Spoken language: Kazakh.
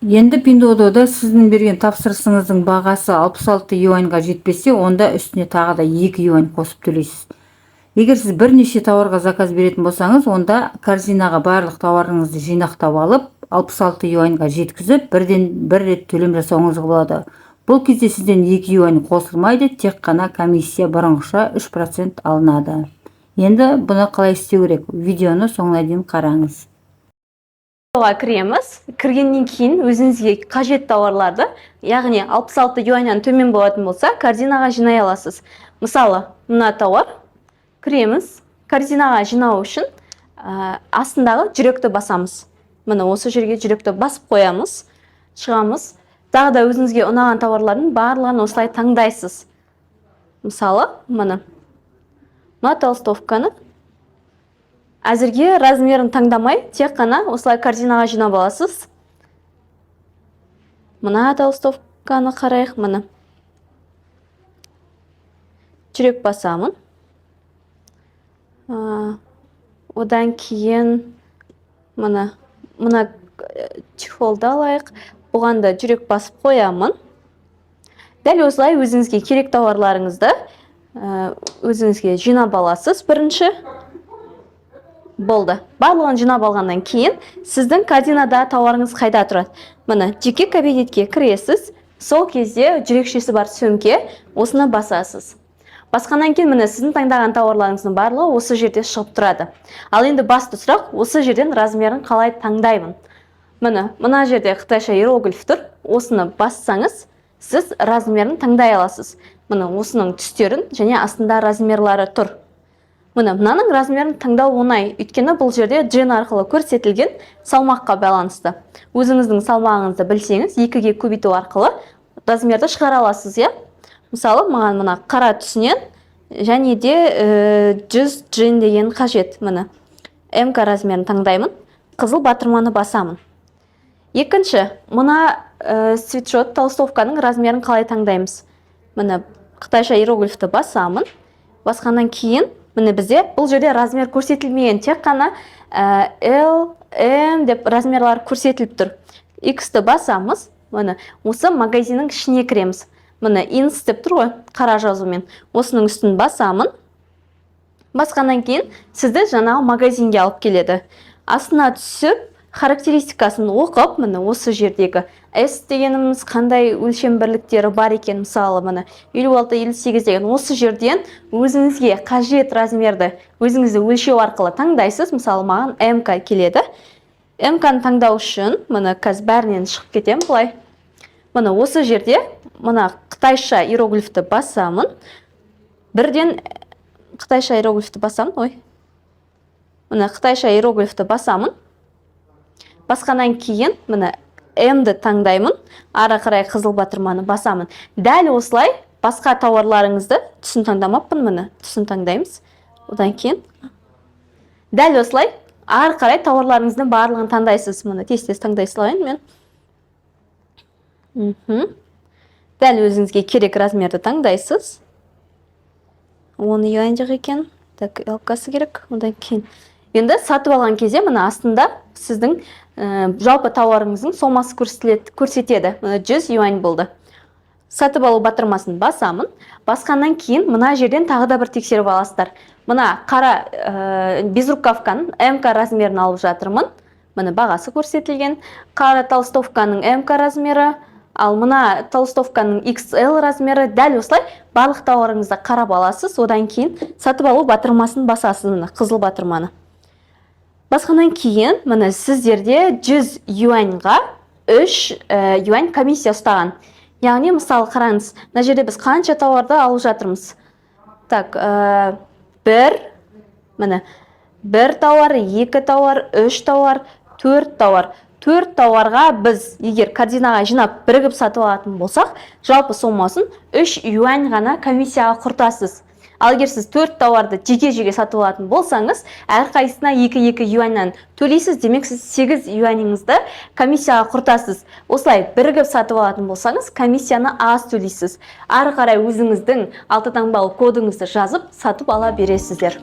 Енді Pinduoduo'da сіздің берген тапсырысыңыздың бағасы 66 юаньға жетпесе, онда үстіне тағы да 2 юань қосып төлейсіз. Егер сіз бірнеше тауарға заказ беретін болсаңыз, онда корзинаға барлық тауарыңызды жинақтап алып, 66 юаньға жеткізіп, бірден бір рет төлем жасауыңызға болады. Бұл кезде сізден 2 юань қосылмайды, тек қана комиссия бұрынғыша 3% алынады. Енді бұны қалай істеу керек? Видеоны соңына дейін қараңыз. Кіреміз. Кіргеннен кейін өзіңізге қажет тауарларды, яғни 66 юаньнан төмен болатын болса, корзинаға жинай аласыз. Мысалы, мына тауар. Кіреміз. Корзинаға жинау үшін астындағы жүректі басамыз. Міне осы жерге жүректі басып қоямыз, шығамыз. Тағы да өзіңізге ұнаған тауарлардың барлығын осылай таңдайсыз. Мысалы, мына толстовканы әзірге размерін таңдамай, тек қана осылай корзинаға жинап аласыз. Мына толстовканы қарайық, мына. Жүрек басамын. Одан кейін мына чехолды алайық. Бұған да жүрек басып қоямын. Дәл осылай өзіңізге керек тауарларыңызды өзіңізге жинап аласыз. Бірінші болды. Барлығын жинап алғаннан кейін сіздің корзинада тауарыңыз қайда тұрады? Міне жеке кабинетке кіресіз. Сол кезде жүрекшесі бар сөмке, осыны басасыз. Басқаннан кейін міне сіздің таңдаған тауарларыңыздың барлығы осы жерде шығып тұрады. Ал енді басты сұрақ, осы жерден размерін қалай таңдаймын? Мына жерде қытайша иероглиф тұр. Осыны бассаңыз, сіз размерін таңдай аласыз. Міне осының түстерін және астында размерлары тұр. Мынаның размерін таңдау оңай, өйткені бұл жерде джен арқылы көрсетілген салмаққа байланысты. Өзіңіздің салмағыңызды білсеңіз, 2-ге көбейту арқылы размерді шығара аласыз, иә? Мысалы, маған мына қара түсінен және де 100 джен деген қажет. Мына МК размерін таңдаймын, қызыл батырманы басамын. Екінші, мына свитшот толстовканың размерін қалай таңдаймыз? Мына қытайша иероглифті басамын. Басқаннан кейін міне бізде бұл жерде размер көрсетілмеген, тек қана L, M деп размерлар көрсетіліп тұр. X-ті басамыз, міне осы магазиннің ішіне кіреміз. Міне инс деп тұр ғой, қара жазумен. Осының үстін басамын. Басқаннан кейін сізді жаңағы магазинге алып келеді. Астына түсіп, характеристикасын оқып, міне осы жердегі S дегеніміз қандай өлшем бірліктері бар екен, мысалы міне 56-58 деген осы жерден өзіңізге қажет размерді өзіңізді өлшеу арқылы таңдайсыз. Мысалы маған МК келеді. МК-ны таңдау үшін міне қазір бәрінен шығып кетем былай. Міне осы жерде мына қытайша иероглифті басамын. Бірден қытайша иероглифті басамын, Міне қытайша иероглифті басамын. Басқаннан кейін міне М-ді таңдаймын, ары қарай қызыл батырманы басамын. Дәл осылай басқа тауарларыңызды түсін таңдамаппын, міне түсін таңдаймыз. Одан кейін дәл осылай ары қарай тауарларыңыздың барлығын таңдайсыз. Міне тез-тез таңдай салайын мен. Дәл өзіңізге керек размерді таңдайсыз. 10 юань жоқ екен. Так, алкасы керек. Одан кейін енді сатып алған кезде мына астында сіздің жалпы тауарыңыздың сомасы көрсетеді. 100 юань болды. Сатып алу батырмасын басамын. Басқаннан кейін мына жерден тағы да бір тексеріп аласыздар. Мына қара безрукавканың МК размерін алып жатырмын. Міне бағасы көрсетілген. Қара толстовканың МК размері, ал мына толстовканың XL размері. Дәл осылай барлық тауарыңызды қарап аласыз. Одан кейін сатып алу батырмасын басасыз, міне қызыл батырманы. Басқаннан кейін, міне сіздерде 100 юаньға 3 юань комиссия ұстаған. Яғни, мысалы қараңыз, мына жерде біз қанша тауарды алып жатырмыз. Так, бір тауар, 2 тауар, 3 тауар, 4 тауар. 4 тауарға біз егер корзинаға жинап бірігіп сатып алатын болсақ, жалпы сомасын 3 юань ғана комиссияға құртасыз. Ал егер сіз 4 тауарды жеке-жеке сатып алатын болсаңыз, әрқайсысына 2-2 юаньнан төлейсіз, демек сіз 8 юаньыңызды комиссияға құртасыз. Осылай бірігіп сатып алатын болсаңыз, комиссияны аз төлейсіз. Ары қарай өзіңіздің 6 таңбалы кодыңызды жазып сатып ала бересіздер.